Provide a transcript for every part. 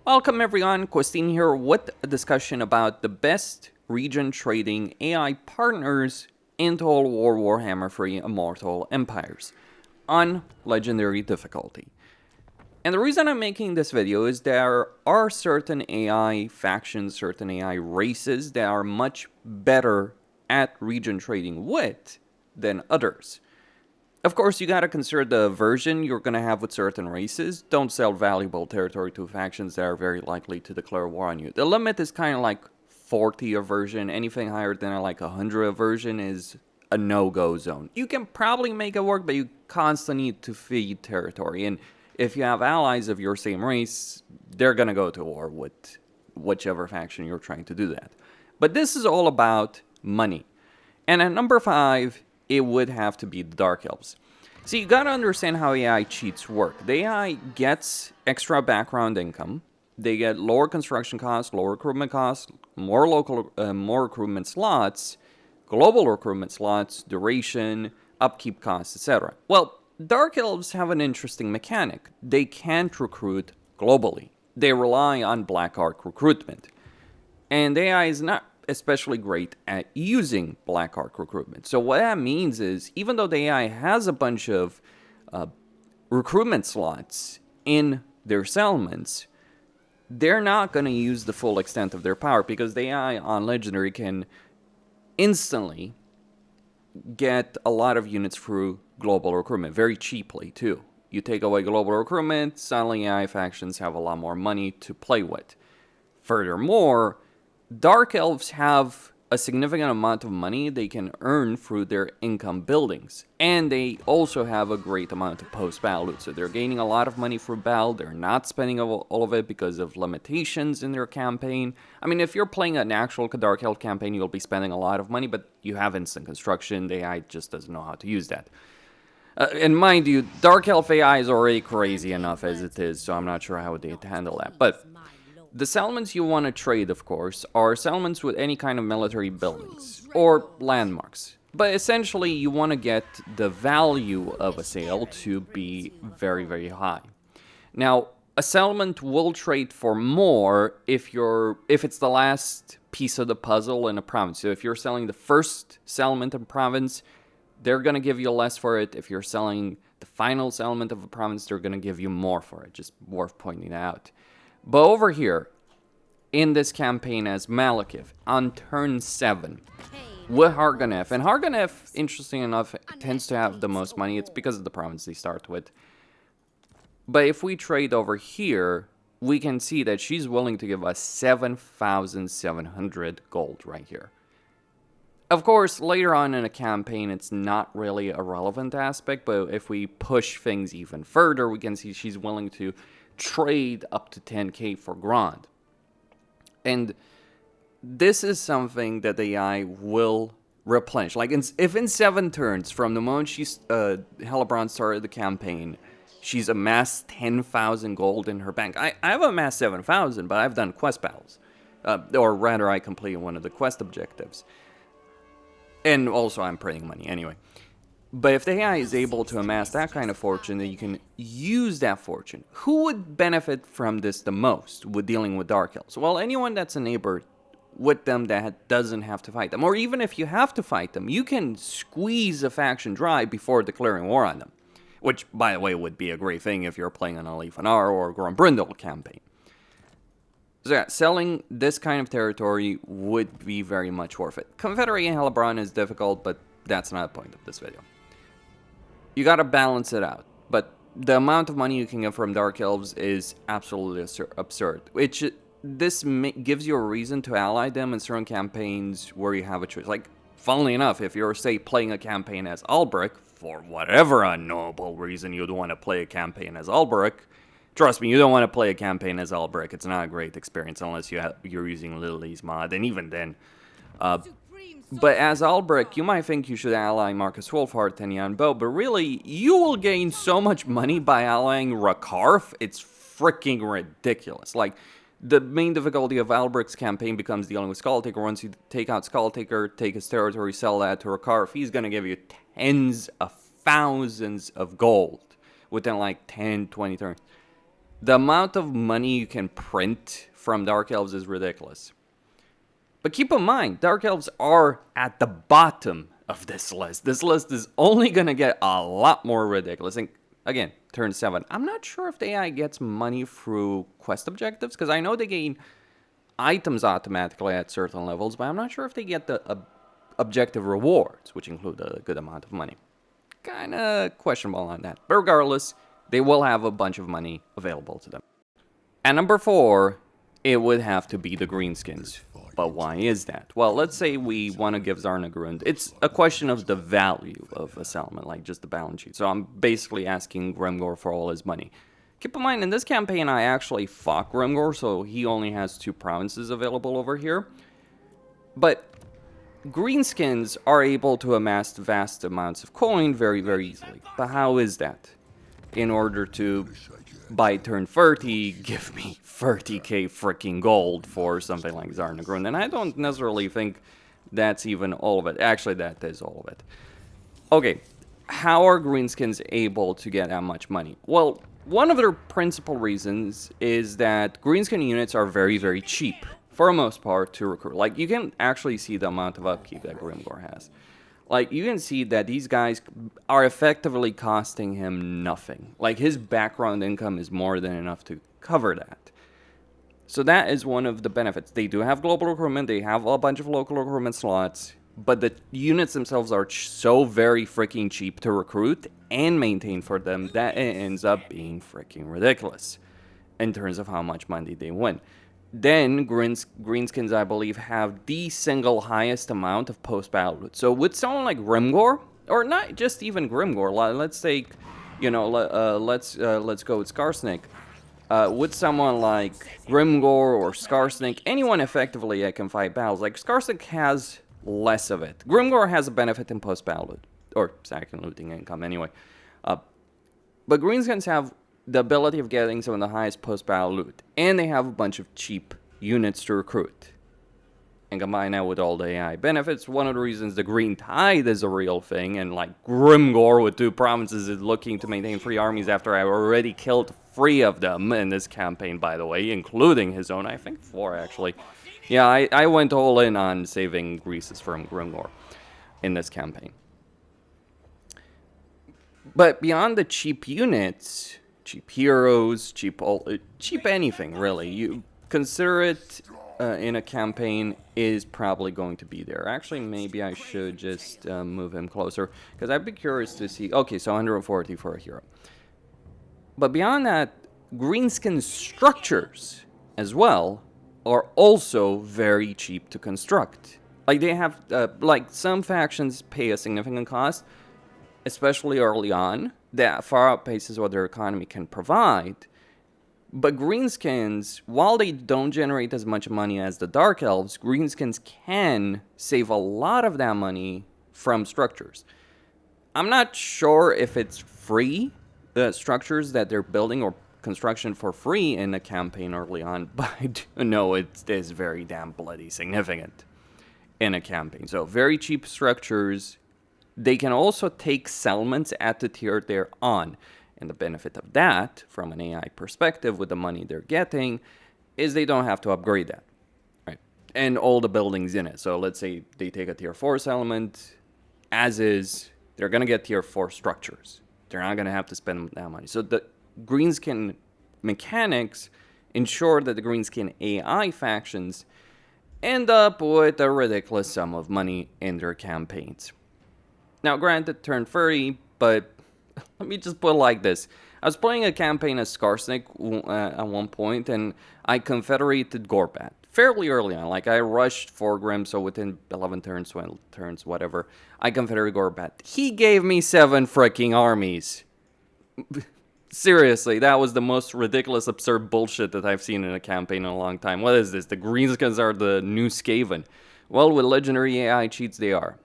Welcome everyone, Christine here with a discussion about the best region trading AI partners in Total War Warhammer 3 Immortal Empires on Legendary difficulty. And the reason I'm making this video is there are certain AI factions, certain AI races that are much better at region trading with than others. Of course, you gotta consider the aversion you're gonna have with certain races. Don't sell valuable territory to factions that are very likely to declare war on you. The limit is kind of like 40 aversion. Anything higher than like 100 aversion is a no-go zone. You can probably make it work, but you constantly need to feed territory. And if you have allies of your same race, they're gonna go to war with whichever faction you're trying to do that. But this is all about money. And at number 5, it would have to be the Dark Elves. See, you gotta understand how AI cheats work. The AI gets extra background income. They get lower construction costs, lower recruitment costs, more recruitment slots, global recruitment slots, duration, upkeep costs, etc. Well, Dark Elves have an interesting mechanic. They can't recruit globally. They rely on Black Ark recruitment. And AI is not especially great at using Black Ark recruitment. So what that means is, even though the AI has a bunch of recruitment slots in their settlements, they're not going to use the full extent of their power, because the AI on Legendary can instantly get a lot of units through global recruitment, very cheaply too. You take away global recruitment, suddenly AI factions have a lot more money to play with. Furthermore, Dark Elves have a significant amount of money they can earn through their income buildings. And they also have a great amount of post-battle loot. So they're gaining a lot of money through battle. They're not spending all of it because of limitations in their campaign. I mean, if you're playing an actual Dark Elf campaign, you'll be spending a lot of money, but you have instant construction. The AI just doesn't know how to use that. And mind you, Dark Elf AI is already crazy enough as it is, so I'm not sure how they'd handle that. But the settlements you want to trade, of course, are settlements with any kind of military buildings or landmarks. But essentially, you want to get the value of a sale to be very, very high. Now, a settlement will trade for more if it's the last piece of the puzzle in a province. So if you're selling the first settlement in a province, they're going to give you less for it. If you're selling the final settlement of a province, they're going to give you more for it. Just worth pointing out. But over here, in this campaign as Malekith, on turn 7, with Hargonef. And Hargonef, interesting enough, tends to have the most money. It's because of the province they start with. But if we trade over here, we can see that she's willing to give us 7,700 gold right here. Of course, later on in a campaign, it's not really a relevant aspect, but if we push things even further, we can see she's willing to trade up to 10k for Grand. And this is something that the AI will replenish. Like, if in 7 turns, from the moment Hellebron started the campaign, she's amassed 10,000 gold in her bank. I've amassed 7,000, but I've done quest battles. Or rather, I completed one of the quest objectives. And also, I'm printing money anyway. But if the AI is able to amass that kind of fortune, then you can use that fortune. Who would benefit from this the most with dealing with Dark Elves? Well, anyone that's a neighbor with them that doesn't have to fight them. Or even if you have to fight them, you can squeeze a faction dry before declaring war on them. Which, by the way, would be a great thing if you're playing an Alifanar or Grombrindal campaign. So yeah, selling this kind of territory would be very much worth it. Confederating Hellebron is difficult, but that's not the point of this video. You gotta balance it out, but the amount of money you can get from Dark Elves is absolutely absurd. This gives you a reason to ally them in certain campaigns where you have a choice. Like, funnily enough, if you're, say, playing a campaign as Albrecht, for whatever unknowable reason you'd want to play a campaign as Albrecht, trust me, you don't want to play a campaign as Albrecht. It's not a great experience unless you're using Lily's mod, and even then. But as Albrecht, you might think you should ally Marcus Wolfhard and Jan Bo, but really, you will gain so much money by allying Rakarth, it's freaking ridiculous. Like, the main difficulty of Albrecht's campaign becomes dealing with Skulltaker. Once you take out Skulltaker, take his territory, sell that to Rakarth, he's going to give you tens of thousands of gold within like 10, 20 turns. The amount of money you can print from Dark Elves is ridiculous. But keep in mind, Dark Elves are at the bottom of this list. This list is only going to get a lot more ridiculous. And again, turn 7. I'm not sure if the AI gets money through quest objectives, because I know they gain items automatically at certain levels, but I'm not sure if they get the objective rewards, which include a good amount of money. Kind of questionable on that. But regardless, they will have a bunch of money available to them. At number 4, it would have to be the Greenskins. But why is that? Well, let's say we want to give Zarnagrund. It's a question of the value of a settlement, like just the balance sheet. So I'm basically asking Grimgor for all his money. Keep in mind, in this campaign, I actually fought Grimgor, so he only has 2 provinces available over here. But Greenskins are able to amass vast amounts of coin very, very easily. But how is that? In order to, by turn 30, give me 30k freaking gold for something like Zarnagrund. And I don't necessarily think that's even all of it. Actually, that is all of it. Okay, how are Greenskins able to get that much money? Well, one of their principal reasons is that Greenskin units are very, very cheap, for the most part, to recruit. Like, you can actually see the amount of upkeep that Grimgor has. Like, you can see that these guys are effectively costing him nothing. Like, his background income is more than enough to cover that. So that is one of the benefits. They do have global recruitment, they have a bunch of local recruitment slots, but the units themselves are so very freaking cheap to recruit and maintain for them that it ends up being freaking ridiculous in terms of how much money they win. Then, Greenskins, I believe, have the single highest amount of post-battle loot. So with someone like Grimgor, or not just even Grimgor, let's take, you know, let's go with Skarsnik. With someone like Grimgor or Skarsnik, anyone effectively that can fight battles, like Skarsnik has less of it. Grimgor has a benefit in post-battle loot, or second looting income anyway. But Greenskins have the ability of getting some of the highest post-battle loot, and they have a bunch of cheap units to recruit. And combine that with all the AI benefits, one of the reasons the Green Tide is a real thing, and like Grimgor with 2 provinces is looking to maintain 3 armies after I already killed 3 of them in this campaign, by the way, including his own, I think 4 actually. Yeah, I went all in on saving Greases from Grimgor in this campaign. But beyond the cheap units, cheap heroes, cheap anything, really. You consider it in a campaign is probably going to be there. Actually, maybe I should just move him closer, because I'd be curious to see. Okay, so 140 for a hero. But beyond that, Greenskin structures as well are also very cheap to construct. Like, they have, like, some factions pay a significant cost, especially early on, that far outpaces what their economy can provide. But Greenskins, while they don't generate as much money as the Dark Elves, Greenskins can save a lot of that money from structures. I'm not sure if it's free, the structures that they're building, or construction for free in the campaign early on, but I do know it is very damn bloody significant in a campaign. So very cheap structures. They can also take settlements at the tier they're on. And the benefit of that, from an AI perspective, with the money they're getting, is they don't have to upgrade that, right? And all the buildings in it. So let's say they take a tier 4 settlement, as is, they're going to get tier 4 structures. They're not going to have to spend that money. So the Greenskin mechanics ensure that the Greenskin AI factions end up with a ridiculous sum of money in their campaigns. Now, granted, turn 30, but let me just put it like this. I was playing a campaign as Skarsnik at one point, and I confederated Gorbat fairly early on. Like, I rushed for Grim, so within 11 turns, 12 turns, whatever, I confederated Gorbat. He gave me 7 freaking armies. Seriously, that was the most ridiculous, absurd bullshit that I've seen in a campaign in a long time. What is this? The Greenskins are the new Skaven. Well, with legendary AI cheats, they are.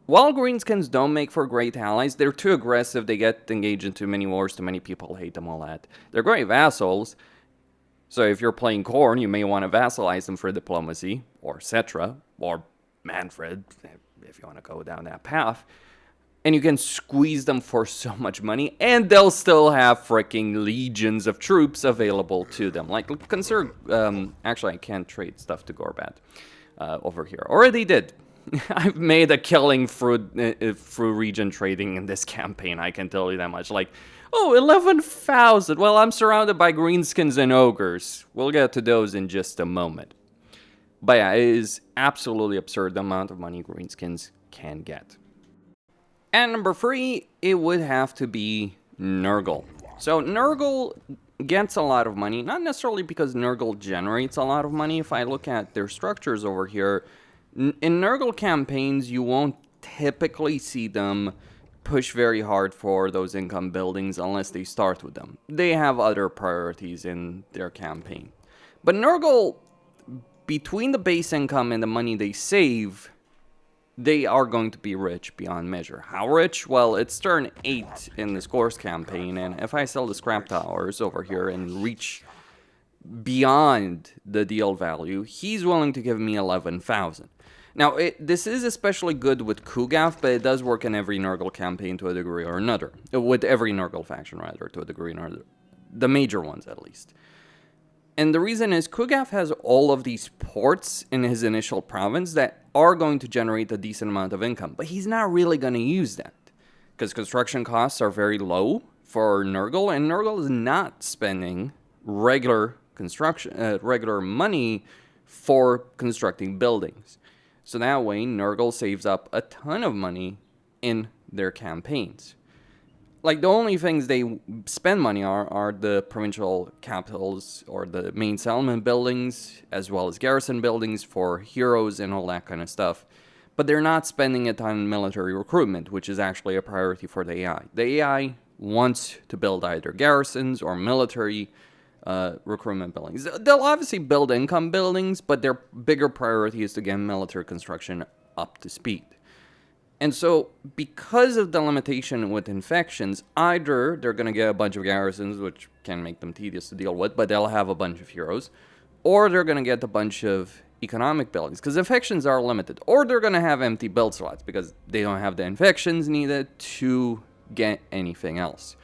While Greenskins don't make for great allies, they're too aggressive, they get engaged in too many wars, too many people hate them, all that. They're great vassals, so if you're playing Khorne, you may want to vassalize them for diplomacy, or Cetra, or Manfred, if you want to go down that path. And you can squeeze them for so much money, and they'll still have freaking legions of troops available to them. Like, consider, actually, I can't trade stuff to Gorbad over here. Already did. I've made a killing through region trading in this campaign, I can tell you that much. Like, oh, 11,000. Well, I'm surrounded by Greenskins and Ogres. We'll get to those in just a moment. But yeah, it is absolutely absurd the amount of money Greenskins can get. And number 3, it would have to be Nurgle. So Nurgle gets a lot of money, not necessarily because Nurgle generates a lot of money. If I look at their structures over here, in Nurgle campaigns, you won't typically see them push very hard for those income buildings unless they start with them. They have other priorities in their campaign. But Nurgle, between the base income and the money they save, they are going to be rich beyond measure. How rich? Well, it's turn 8 in the Scores campaign, and if I sell the scrap towers over here and reach beyond the deal value, he's willing to give me 11,000. Now, this is especially good with Kugaf, but it does work in every Nurgle campaign to a degree or another. With every Nurgle faction, rather, to a degree or another. The major ones, at least. And the reason is Kugaf has all of these ports in his initial province that are going to generate a decent amount of income, but he's not really going to use that because construction costs are very low for Nurgle, and Nurgle is not spending regular money for constructing buildings. So that way, Nurgle saves up a ton of money in their campaigns. Like, the only things they spend money are the provincial capitals or the main settlement buildings, as well as garrison buildings for heroes and all that kind of stuff. But they're not spending it on military recruitment, which is actually a priority for the AI. The AI wants to build either garrisons or military recruitment buildings. They'll obviously build income buildings, but their bigger priority is to get military construction up to speed. And so, because of the limitation with infections, either they're going to get a bunch of garrisons, which can make them tedious to deal with, but they'll have a bunch of heroes, or they're going to get a bunch of economic buildings, because infections are limited, or they're going to have empty build slots, because they don't have the infections needed to get anything else.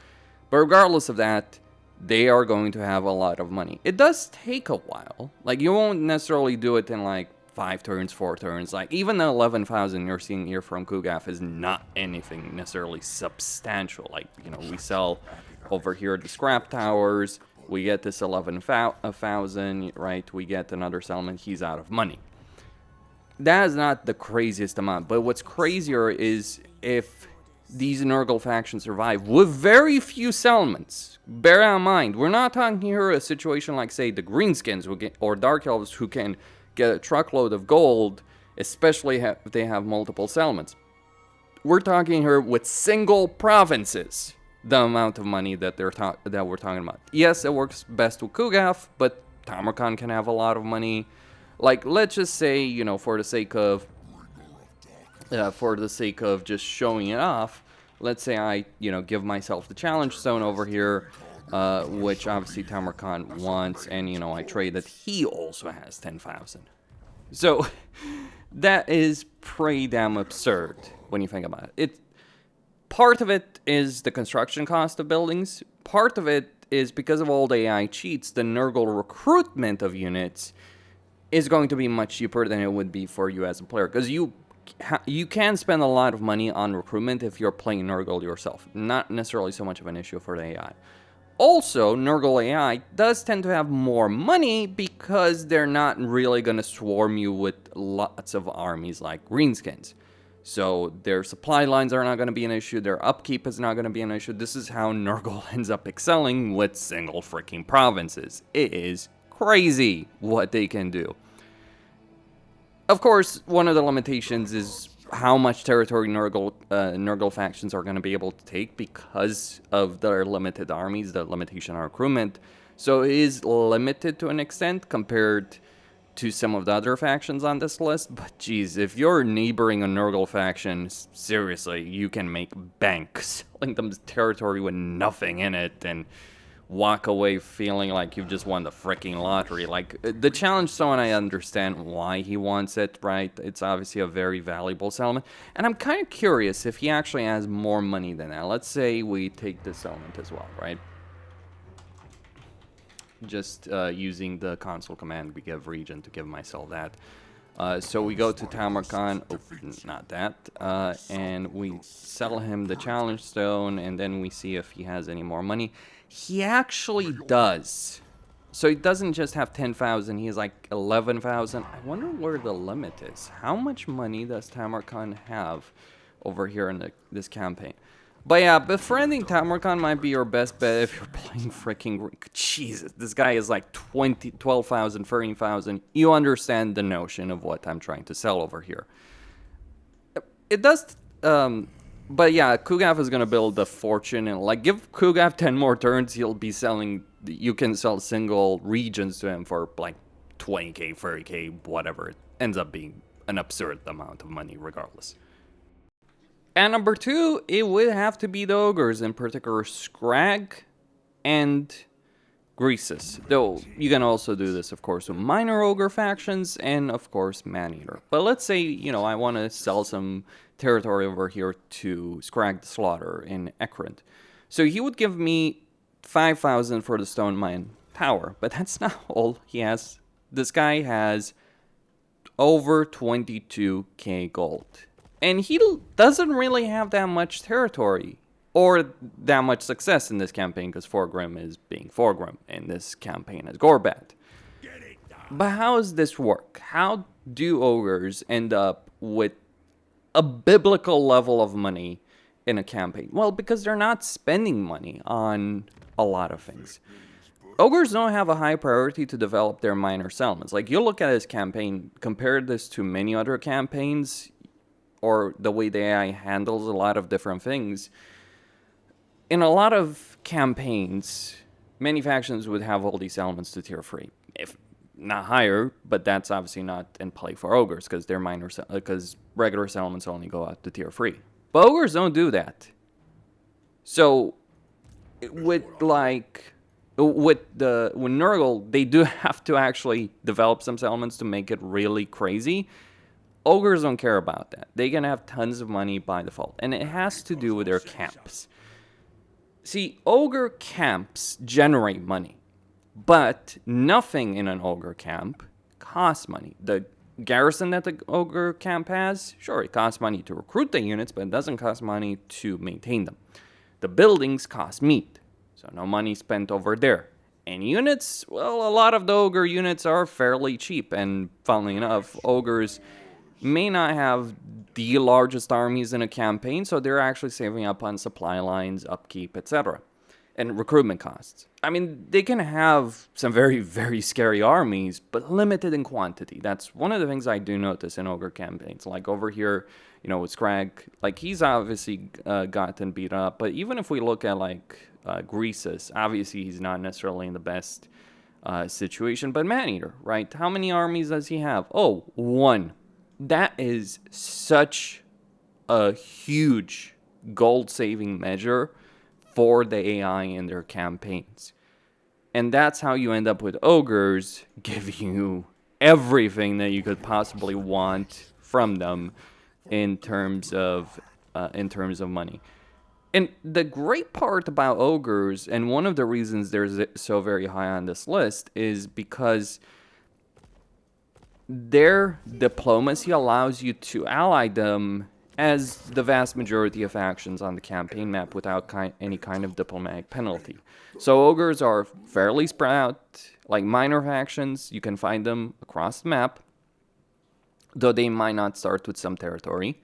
But regardless of that, they are going to have a lot of money. It does take a while. Like, you won't necessarily do it in, like, 5 turns, 4 turns. Like, even the 11,000 you're seeing here from Kugaf is not anything necessarily substantial. Like, you know, we sell over here the scrap towers, we get this 11,000, right? We get another settlement, he's out of money. That is not the craziest amount, but what's crazier is if these Nurgle factions survive with very few settlements. Bear in mind, we're not talking here a situation like, say, the Greenskins or Dark Elves who can get a truckload of gold, especially if they have multiple settlements. We're talking here with single provinces, the amount of money that we're talking about. Yes, it works best with Kugaf, but Tamarkan can have a lot of money. Like, let's just say, you know, for the sake of just showing it off, let's say I, you know, give myself the challenge zone over here, which obviously Tamarkan wants, and, you know, I trade that he also has 10,000. So, that is pretty damn absurd when you think about it. Part of it is the construction cost of buildings. Part of it is because of all the AI cheats, the Nurgle recruitment of units is going to be much cheaper than it would be for you as a player. Because you can spend a lot of money on recruitment if you're playing Nurgle yourself. Not necessarily so much of an issue for the AI. Also, Nurgle AI does tend to have more money because they're not really going to swarm you with lots of armies like Greenskins. So their supply lines are not going to be an issue, their upkeep is not going to be an issue. This is how Nurgle ends up excelling with single freaking provinces. It is crazy what they can do. Of course, one of the limitations is how much territory Nurgle factions are going to be able to take because of their limited armies, the limitation on recruitment. So it is limited to an extent compared to some of the other factions on this list. But geez, if you're neighboring a Nurgle faction, seriously, you can make bank selling them territory with nothing in it and walk away feeling like you've just won the freaking lottery. Like, the challenge zone, I understand why he wants it, right? It's obviously a very valuable settlement. And I'm kind of curious if he actually has more money than that. Let's say we take this settlement as well, right? Just using the console command we give region to give myself that. So we go to Tamarkan, not that, and we sell him the challenge stone, and then we see if he has any more money. He actually does. So he doesn't just have 10,000, he has like 11,000. I wonder where the limit is. How much money does Tamarkan have over here in this campaign? But yeah, befriending Tamarkan might be your best bet if you're playing freaking... Jesus, this guy is like 12,000, 13,000. You understand the notion of what I'm trying to sell over here. It does... but yeah, Kugav is going to build a fortune. And like, give Kugav 10 more turns, he'll be selling... You can sell single regions to him for like 20k, 30k, whatever. It ends up being an absurd amount of money regardless. And number 2, it would have to be the ogres, in particular Scrag and Greases. Though, you can also do this, of course, with minor ogre factions and, of course, Maneater. But let's say, you know, I want to sell some territory over here to Scrag the Slaughter in Ekrint. So he would give me 5,000 for the Stone Mine Tower. But that's not all he has. This guy has over 22k gold. And he doesn't really have that much territory or that much success in this campaign because Forgrim is being Forgrim and this campaign is Gorbat. But how does this work? How do ogres end up with a biblical level of money in a campaign? Well, because they're not spending money on a lot of things. Ogres don't have a high priority to develop their minor settlements. Like, you look at this campaign, compare this to many other campaigns, or the way the AI handles a lot of different things. In a lot of campaigns, many factions would have all these elements to tier 3. If not higher, but that's obviously not in play for ogres, because they're minor, because regular settlements only go out to tier 3. But ogres don't do that. So, with Nurgle, they do have to actually develop some settlements to make it really crazy. Ogres don't care about that. They can have tons of money by default. And it has to do with their camps. See, ogre camps generate money. But nothing in an ogre camp costs money. The garrison that the ogre camp has, sure, it costs money to recruit the units, but it doesn't cost money to maintain them. The buildings cost meat, so no money spent over there. And units, well, a lot of the ogre units are fairly cheap. And funnily enough, ogres may not have the largest armies in a campaign, so they're actually saving up on supply lines, upkeep, etc. And recruitment costs. I mean, they can have some very, very scary armies, but limited in quantity. That's one of the things I do notice in ogre campaigns. Like over here, you know, with Scrag, like he's obviously gotten beat up, but even if we look at like Greases, obviously he's not necessarily in the best situation, but Maneater, right? How many armies does he have? Oh, 1. That is such a huge gold-saving measure for the AI in their campaigns. And that's how you end up with ogres giving you everything that you could possibly want from them in terms of money. And the great part about ogres, and one of the reasons they're so very high on this list, is because their diplomacy allows you to ally them as the vast majority of factions on the campaign map without any kind of diplomatic penalty. So ogres are fairly spread out, like minor factions. You can find them across the map, though they might not start with some territory.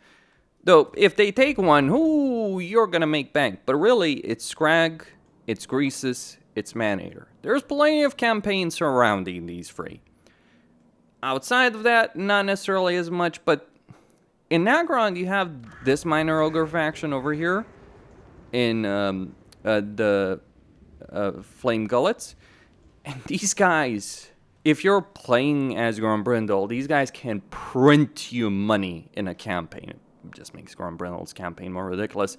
Though, if they take one, ooh, you're gonna make bank. But really, it's Scrag, it's Greases, it's Maneater. There's plenty of campaigns surrounding these three. Outside of that, not necessarily as much, but in Nagron, you have this minor ogre faction over here in the Flame Gullets. And these guys, if you're playing as Grombrindle, these guys can print you money in a campaign. It just makes Grombrindle's campaign more ridiculous.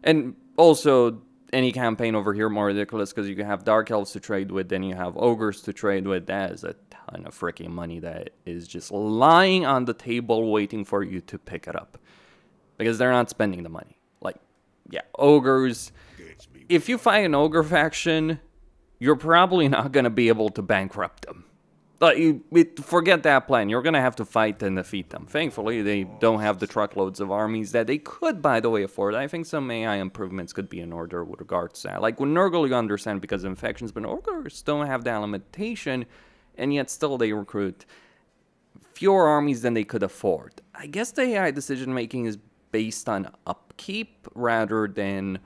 And also, any campaign over here more ridiculous because you have Dark Elves to trade with, then you have Ogres to trade with. That is a ton of freaking money that is just lying on the table waiting for you to pick it up. Because they're not spending the money. Like, yeah, Ogres. If you fight an Ogre faction, you're probably not going to be able to bankrupt them. Forget that plan. You're going to have to fight and defeat them. Thankfully, they don't have the truckloads of armies that they could, by the way, afford. I think some AI improvements could be in order with regards to that. Like with Nurgle, you understand because of infections, but Ogres don't have that limitation, and yet still they recruit fewer armies than they could afford. I guess the AI decision-making is based on upkeep rather than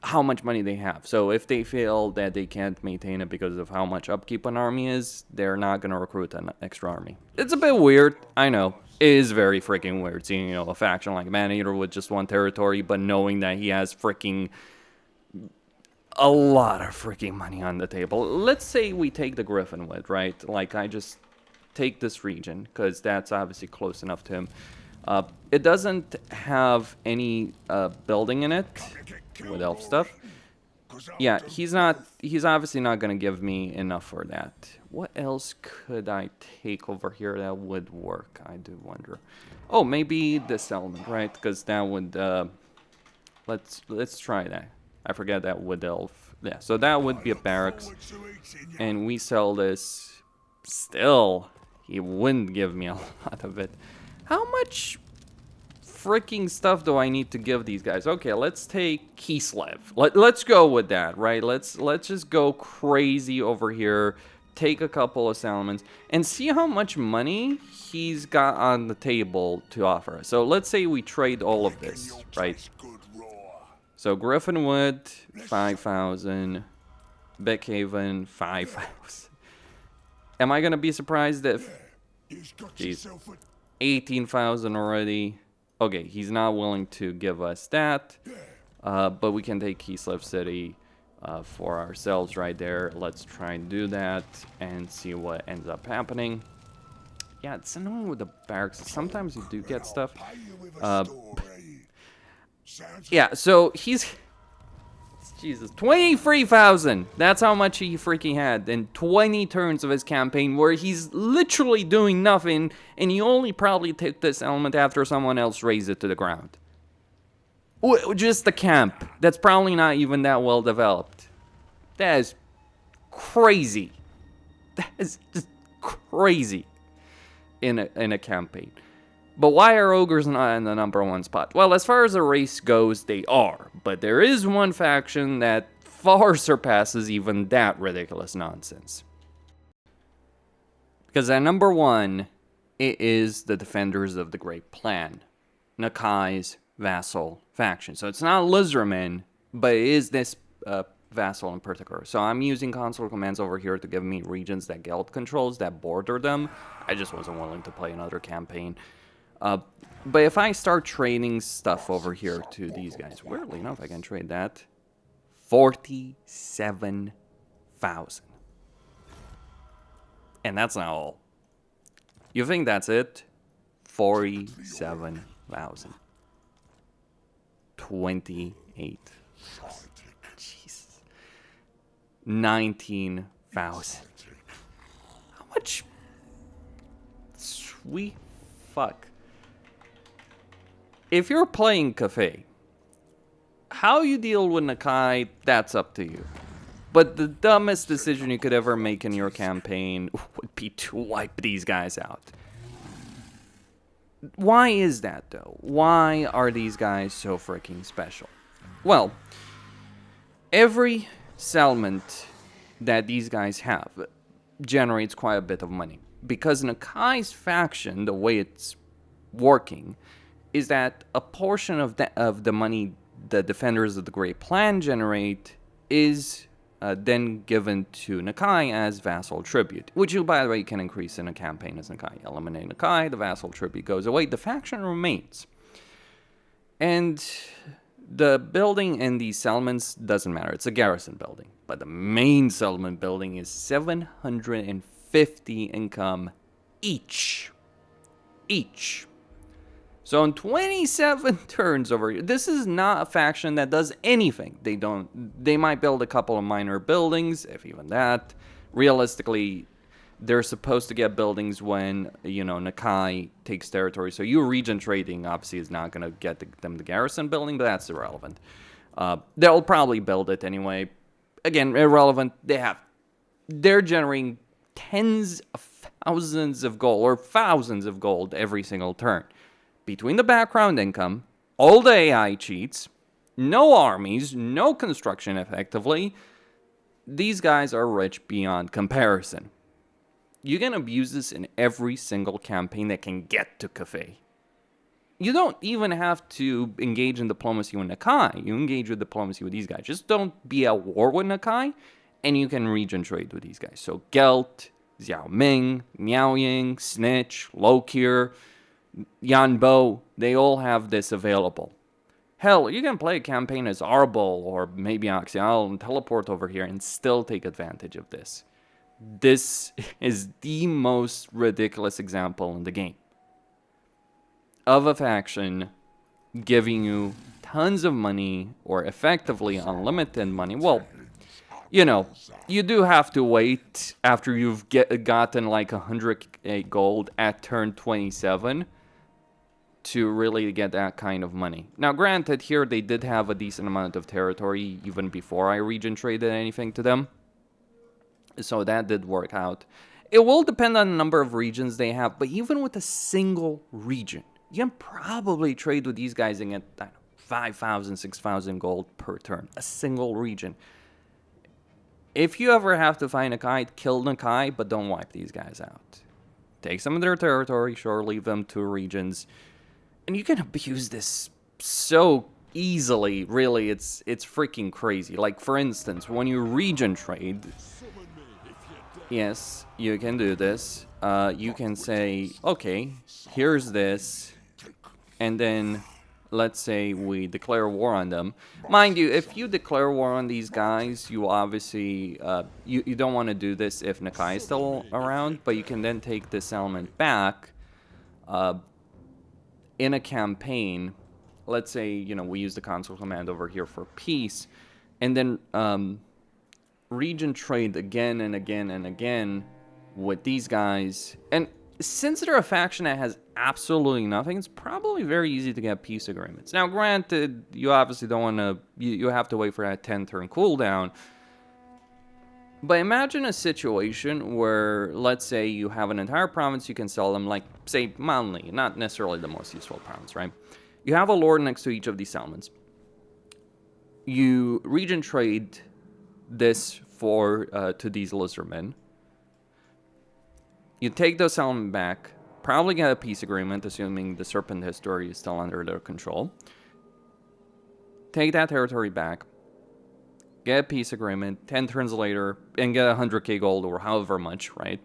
how much money they have. So if they feel that they can't maintain it because of how much upkeep an army is, they're not going to recruit an extra army. It's a bit weird, I know. It is very freaking weird seeing, you know, a faction like Man-Eater with just one territory, but knowing that he has freaking a lot of freaking money on the table. Let's say we take the Griffin with, right? Like, I just take this region, because that's obviously close enough to him. It doesn't have any building in it with elf stuff. Yeah, he's obviously not going to give me enough for that. What else could I take over here that would work? I do wonder. Oh, maybe this element, right? Because that would, let's try that. I forget that wood elf. Yeah, so that would be a barracks. And we sell this. Still, he wouldn't give me a lot of it. How much freaking stuff do I need to give these guys? Okay, let's take Kislev. Let's go with that, right? Let's just go crazy over here. Take a couple of settlements and see how much money he's got on the table to offer us. So let's say we trade all of this, right? So Griffinwood, 5,000. Beckhaven, 5,000. Am I gonna be surprised if... Jeez. 18,000 already. Okay, he's not willing to give us that. But we can take Kislev City for ourselves right there. Let's try and do that and see what ends up happening. Yeah, it's annoying with the barracks. Sometimes you do get stuff. Yeah, so he's... Jesus, 23,000! That's how much he freaking had in 20 turns of his campaign, where he's literally doing nothing, and he only probably took this element after someone else raised it to the ground. Just the camp. That's probably not even that well developed. That is crazy. That is just crazy in a campaign. But why are ogres not in the #1 spot? Well, as far as the race goes, they are. But there is one faction that far surpasses even that ridiculous nonsense. Because at #1, it is the Defenders of the Great Plan. Nakai's vassal faction. So it's not Lizardmen, but it is this vassal in particular. So I'm using console commands over here to give me regions that Geld controls, that border them. I just wasn't willing to play another campaign. But if I start trading stuff over here to these guys, weirdly enough, I can trade that. 47,000. And that's not all. You think that's it? 47,000. 28. Jesus. 19,000. How much? Sweet fuck. If you're playing Cafe, how you deal with Nakai, that's up to you. But the dumbest decision you could ever make in your campaign would be to wipe these guys out. Why is that, though? Why are these guys so freaking special? Well, every settlement that these guys have generates quite a bit of money. Because Nakai's faction, the way it's working, is that a portion of the money the Defenders of the Great Plan generate is then given to Nakai as vassal tribute, which you, by the way, can increase in a campaign as Nakai. Eliminate Nakai, the vassal tribute goes away, the faction remains. And the building in these settlements doesn't matter, it's a garrison building. But the main settlement building is 750 income each. So on 27 turns over here, this is not a faction that does anything. They might build a couple of minor buildings, if even that. Realistically, they're supposed to get buildings when, Nakai takes territory. So you region trading, obviously, is not going to get them the garrison building, but that's irrelevant. They'll probably build it anyway. Again, irrelevant. They're generating tens of thousands of gold, or thousands of gold every single turn. Between the background income, all the AI cheats, no armies, no construction effectively, these guys are rich beyond comparison. You can abuse this in every single campaign that can get to Cathay. You don't even have to engage in diplomacy with Nakai. You engage with diplomacy with these guys. Just don't be at war with Nakai, and you can region trade with these guys. So Gelt, Xiao Ming, Miao Ying, Snitch, Lokir, Yanbo, they all have this available. Hell, you can play a campaign as Arbol or maybe Axial and teleport over here and still take advantage of this. This is the most ridiculous example in the game of a faction giving you tons of money or effectively unlimited money. Well, you do have to wait after you've gotten like 100k gold at turn 27 to really get that kind of money. Now, granted, here they did have a decent amount of territory even before I region traded anything to them. So that did work out. It will depend on the number of regions they have, but even with a single region, you can probably trade with these guys and get 5,000, 6,000 gold per turn. A single region. If you ever have to find Nakai, kill Nakai, but don't wipe these guys out. Take some of their territory, sure, leave them 2 regions. And you can abuse this so easily, really, it's freaking crazy. Like, for instance, when you region trade, yes, you can do this. You can say, okay, here's this, and then let's say we declare war on them. Mind you, if you declare war on these guys, you obviously, you don't want to do this if Nakai is still around, but you can then take this element back in a campaign. Let's say, we use the console command over here for peace, and then region trade again and again and again with these guys. And since they're a faction that has absolutely nothing, it's probably very easy to get peace agreements. Now, granted, you obviously don't want to, you have to wait for that 10-turn cooldown. But imagine a situation where, let's say, you have an entire province you can sell them, like, say, Manli, not necessarily the most useful province, right? You have a lord next to each of these settlements. You region trade this to these Lizardmen. You take those settlements back, probably get a peace agreement, assuming the Serpent territory is still under their control. Take that territory back, get a peace agreement, 10 turns later, and get 100k gold or however much, right?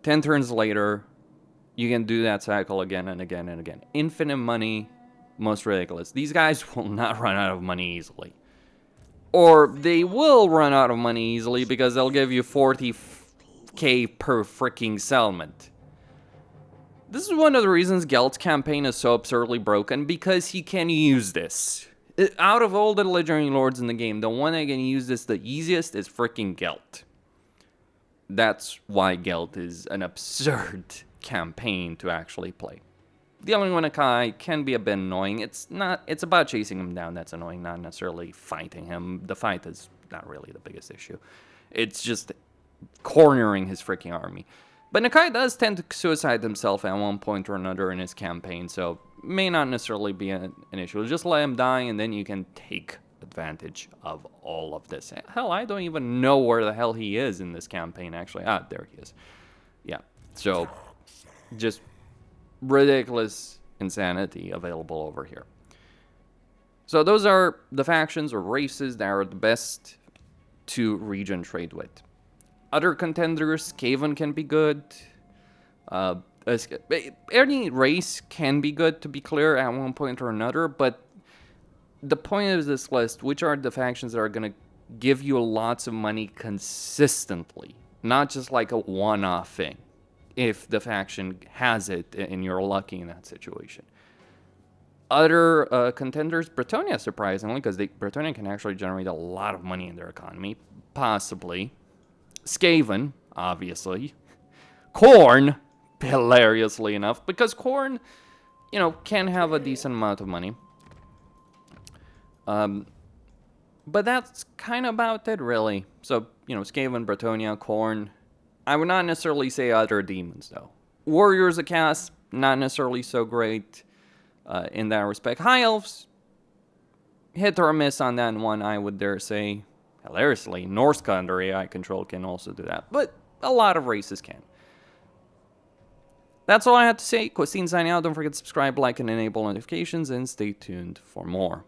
10 turns later, you can do that cycle again and again and again. Infinite money, most ridiculous. These guys will not run out of money easily. Or they will run out of money easily because they'll give you 40k per freaking settlement. This is one of the reasons Gelt's campaign is so absurdly broken, because he can use this. Out of all the legendary lords in the game, the one that can use this the easiest is freaking Gelt. That's why Gelt is an absurd campaign to actually play. Dealing with Nakai can be a bit annoying. It's about chasing him down that's annoying, not necessarily fighting him. The fight is not really the biggest issue. It's just cornering his freaking army. But Nakai does tend to suicide himself at one point or another in his campaign, so may not necessarily be an issue. Just let him die, and then you can take advantage of all of this. Hell, I don't even know where the hell he is in this campaign, actually. Ah, there he is. Yeah, so just ridiculous insanity available over here. So those are the factions or races that are the best to region trade with. Other contenders, Skaven can be good. Any race can be good, to be clear, at one point or another, but the point of this list, which are the factions that are going to give you lots of money consistently, not just like a one-off thing, if the faction has it and you're lucky in that situation. Other contenders, Bretonia, surprisingly, because Bretonia can actually generate a lot of money in their economy. Possibly. Skaven, obviously. Khorne, hilariously enough, because Khorne, you know, can have a decent amount of money. But that's kind of about it, really. So, you know, Skaven, Bretonia, Khorne. I would not necessarily say other demons, though. Warriors of Chaos, not necessarily so great in that respect. High Elves, hit or miss on that one, I would dare say. Hilariously, Norsca under AI control can also do that. But a lot of races can. That's all I have to say. Christine signing out. Don't forget to subscribe, like, and enable notifications, and stay tuned for more.